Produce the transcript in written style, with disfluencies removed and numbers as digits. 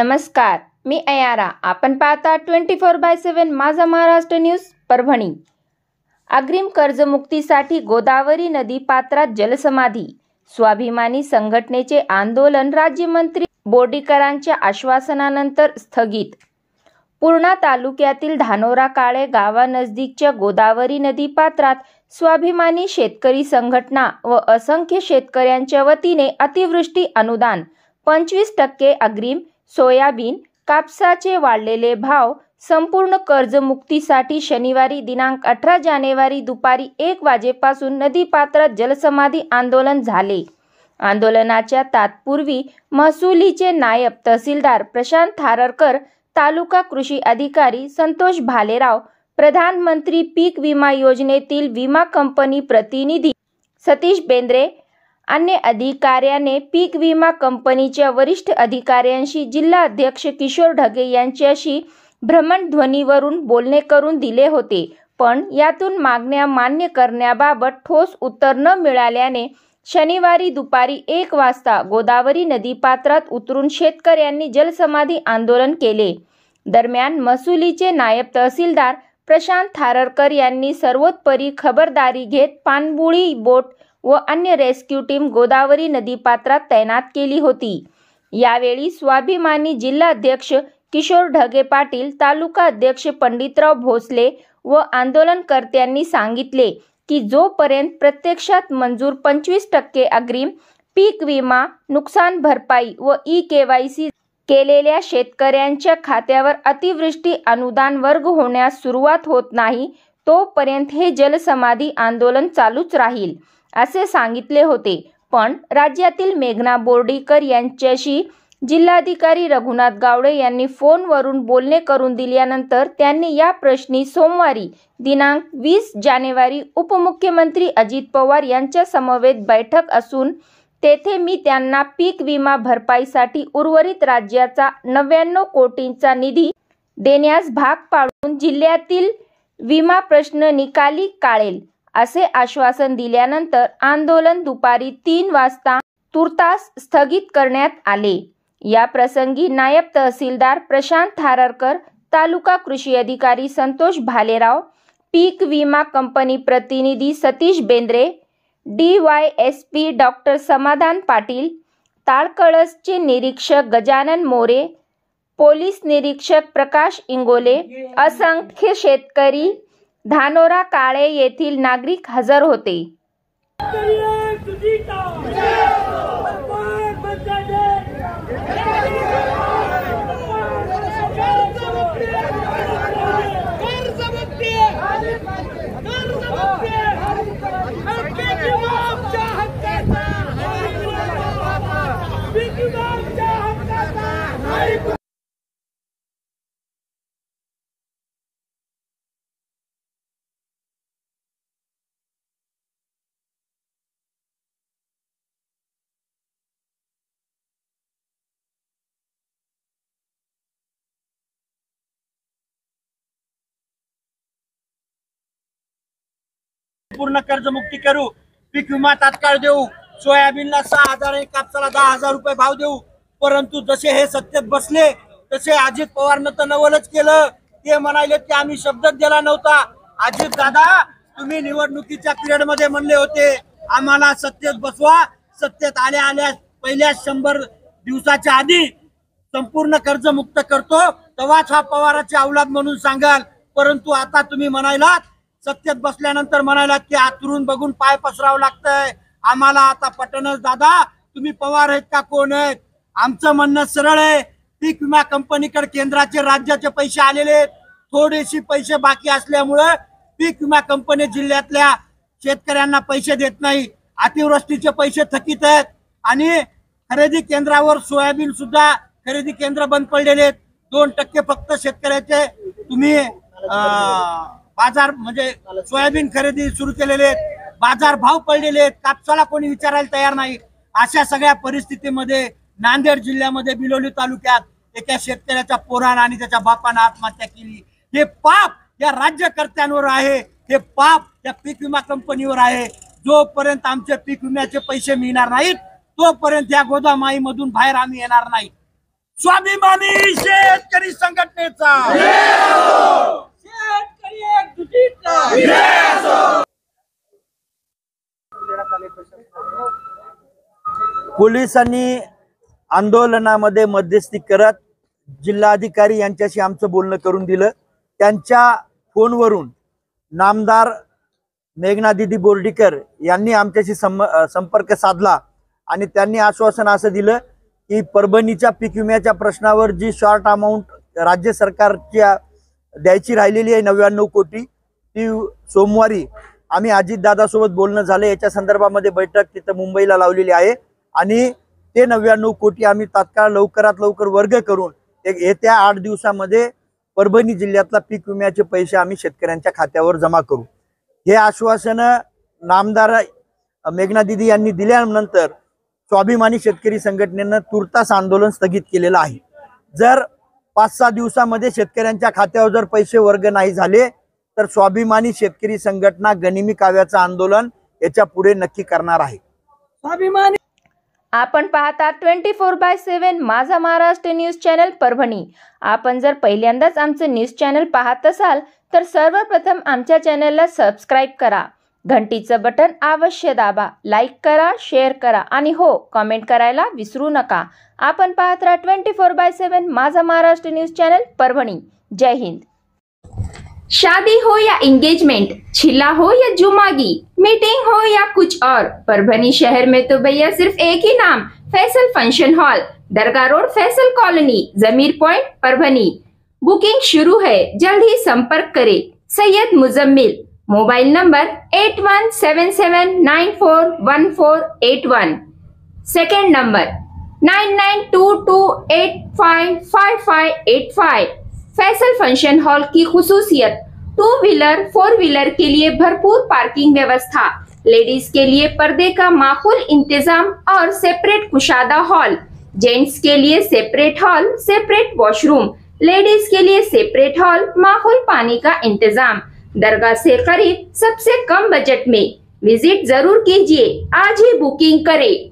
नमस्कार, मी अयारा. आपण पाहता 24/7 माझा महाराष्ट्र न्यूज परभणी. अग्रिम कर्जमुक्तीसाठी गोदावरी नदी पात्रात जलसमाधी. स्वाभिमानी संघटनेचे आंदोलन राज्यमंत्री बोर्डीकरांच्या आश्वासनानंतर स्थगित. पूर्णा तालुक्यातील धानोरा काळे गावानजीकच्या गोदावरी नदी पात्रात स्वाभिमानी शेतकरी संघटना व असंख्य शेतकऱ्यांच्या वतीने अतिवृष्टी अनुदान 25% अग्रिम, सोयाबीन, कापसाचे वाढलेले भाव, संपूर्ण कर्जमुक्तीसाठी शनिवारी दिनांक 18 जानेवारी दुपारी 1 वाजेपासून नदीपात्रात जलसमाधी आंदोलन झाले. आंदोलनाच्या तात्पूर्वी महसुलीचे नायब तहसीलदार प्रशांत थाररकर, तालुका कृषी अधिकारी संतोष भालेराव, प्रधानमंत्री पीक विमा योजनेतील विमा कंपनी प्रतिनिधी सतीश बेंद्रे, अन्य अधिकाऱ्याने पीक विमा कंपनीच्या वरिष्ठ अधिकाऱ्यांशी, जिल्हा अध्यक्ष किशोर ढगे यांच्याशी भ्रमणध्वनीवरून बोलणे करून दिले होते. पण यातून मागण्या मान्य करण्याबाबत ठोस उत्तर न मिळाल्याने शनिवारी दुपारी 1 वाजता गोदावरी नदीपात्रात उतरून शेतकऱ्यांनी जलसमाधी आंदोलन केले. दरम्यान महसुलीचे नायब तहसीलदार प्रशांत थाररकर यांनी सर्वोतपरी खबरदारी घेत पाणबुडी बोट व अन्य रेस्क्यू टीम गोदावरी नदीपात्रात तैनात केली होती. यावेळी स्वाभिमानी जिल्हाध्यक्ष किशोर ढगे पाटील, तालुका अध्यक्ष पंडितराव भोसले व आंदोलनकर्त्यांनी सांगितले की जोपर्यंत प्रत्यक्षात मंजूर 25% अग्रिम, पीक विमा, नुकसान भरपाई व ई-KYC केलेल्या शेतकऱ्यांच्या खात्यावर अतिवृष्टी अनुदान वर्ग होण्यास सुरुवात होत नाही, तोपर्यंत हे जलसमाधी आंदोलन चालूच राहील असे सांगितले होते. पण राज्यातील मेघना बोर्डीकर यांच्याशी जिल्हाधिकारी रघुनाथ गावडे यांनी फोनवरून बोलणे करून दिल्यानंतर त्यांनी या प्रश्नी सोमवारी दिनांक 20 जानेवारी उपमुख्यमंत्री अजित पवार यांच्या समवेत बैठक असून तेथे मी त्यांना पीक विमा भरपाईसाठी उर्वरित राज्याचा 99 कोटींचा निधी देण्यास भाग पाडून जिल्ह्यातील विमा प्रश्न निकाली काढेल असे आश्वासन दिल्यानंतर आंदोलन दुपारी 3 वाजता तुर्तास स्थगित करण्यात आले. या प्रसंगी नायब तहसीलदार प्रशांत थाररकर, तालुका कृषी अधिकारी संतोष भालेराव, पीक विमा कंपनी प्रतिनिधी सतीश बेंद्रे, DYSP डॉक्टर समाधान पाटील, ताळकळसचे निरीक्षक गजानन मोरे, पोलीस निरीक्षक प्रकाश इंगोले, असंख्य शेतकरी, धानोरा काळे येथील नागरिक हजर होते. पूर्ण कर्जमुक्ती करू, पीक विमा तात्काळ देऊ, सोयाबीनला 6,000 आणि कापसाला 10,000 रुपये भाव देऊ. परंतु जसे हे सत्तेत बसले तसे अजित पवारनं तर नवलच केलं. ते म्हणाले की आम्ही शब्दच दिला नव्हता. अजित दादा, तुम्ही निवडणुकीच्या पिरियड मध्ये म्हणले होते आम्हाला सत्तेत बसवा, सत्तेत आल्या पहिल्या 100 दिवसाच्या आधी संपूर्ण कर्जमुक्त करतो, तेव्हाच हा पवाराचे अवलाद म्हणून सांगाल. परंतु आता तुम्ही म्हणायलात, सत्तेत बसल्यानंतर म्हणायला की आतरून बघून पाय पसरावं लागतंय. आम्हाला आता पटनच दादा, तुम्ही पवार आहेत का कोण आहेत? आमचं म्हणणं सरळ आहे. पीक विमा कंपनीकडे केंद्राचे राज्याचे पैसे आलेले, थोडेसे पैसे बाकी असल्यामुळे पीक विमा कंपनी जिल्ह्यातल्या शेतकऱ्यांना पैसे देत नाही. अतिवृष्टीचे पैसे थकीत आहेत आणि खरेदी केंद्रावर सोयाबीन सुद्धा खरेदी केंद्र बंद पडलेले आहेत. 2% फक्त शेतकऱ्याचे तुम्ही बाजार म्हणजे सोयाबीन खरेदी सुरू केलेले आहेत. बाजार भाव पडलेले आहेत. कापसाला कोणी विचारायला तयार नाही. अशा सगळ्या परिस्थितीमध्ये नांदेड जिल्ह्यामध्ये बिलोली तालुक्यात एका शेतकऱ्याच्या पोरानं आणि त्याच्या बापानं आत्महत्या केली. हे पाप या राज्यकर्त्यांवर आहे, हे पाप या पीक विमा कंपनीवर आहे. जोपर्यंत आमचे पीक विम्याचे पैसे मिळणार नाहीत तोपर्यंत या गोदामाईमधून बाहेर आम्ही येणार नाही. स्वाभिमानी शेतकरी संघटनेचा, शेतकरी एकजुटीचा। पोलिसांनी आंदोलनामध्ये मध्यस्थी करत जिल्हाधिकारी यांच्याशी आमचं बोलणं करून दिलं। त्यांच्या फोनवरून नामदार मेघना दीदी बोर्डीकर यांनी आमच्याशी संपर्क साधला आणि त्यांनी आश्वासन असं दिलं की परभणीच्या पीक विम्याच्या प्रश्नावर जी शॉर्ट अमाऊंट राज्य सरकारच्या द्यायची राहिलेली आहे 99 कोटी, ती सोमवारी आम्ही अजितदादासोबत बोलणं झालं। याच्या संदर्भामध्ये बैठक तिथं मुंबईला लावलेली आहे आणि ते 99 कोटी आम्ही तात्काळ लवकरात लवकर वर्ग करून येत्या 8 दिवसामध्ये परभणी जिल्ह्यातला पीक विम्याचे पैसे आम्ही शेतकऱ्यांच्या खात्यावर जमा करू। हे आश्वासन नामदार मेघना दीदी यांनी दिल्यानंतर स्वाभिमानी शेतकरी संघटनेनं तुर्तास आंदोलन स्थगित केलेलं आहे। जर 5-6 दिवसामध्ये शेतकऱ्यांच्या खात्यावर जर पैसे वर्ग नाही झाले तर स्वाभिमानी शेतकरी संघटना गनिमी काव्याचं आंदोलन याच्या पुढे नक्की करणार आहे। स्वाभिमानी आपण पाहता 24/7 माझा महाराष्ट्र न्यूज चॅनल परभणी। आपण जर पहिल्यांदाच आमचं न्यूज चॅनल पाहत असाल तर सर्वप्रथम आमच्या चॅनलला सबस्क्राईब करा, घंटीचं बटन अवश्य दाबा, लाईक करा, शेअर करा आणि हो कमेंट करायला विसरू नका। आपण पाहत राहा 24/7 माझा महाराष्ट्र न्यूज चॅनल परभणी। जय हिंद। शादी हो या एंगेजमेंट, छिला हो या जुमागी, मीटिंग हो या कुछ और, परभनी शहर में तो भैया सिर्फ एक ही नाम, फैसल फंक्शन हॉल, दरगाह रोड, फैसल कॉलोनी, जमीर पॉइंट, परभनी। बुकिंग शुरू है, जल्द ही संपर्क करें। Syed Muzammil, mobile number 8177941481, second number 9922855585। Faisal function hall की खुसूसियत, 2 व्हीलर 4 व्हीलर के लिए भरपूर पार्किंग व्यवस्था, लेडीज के लिए पर्दे का माकूल इंतजाम और सेपरेट कुशादा हॉल, जेंट्स के लिए separate hall, separate washroom, ladies के लिए सेपरेट हॉल, माकूल पानी का इंतजाम, दरगाह से करीब, सबसे कम बजट में। विजिट जरूर कीजिए, आज ही बुकिंग करें।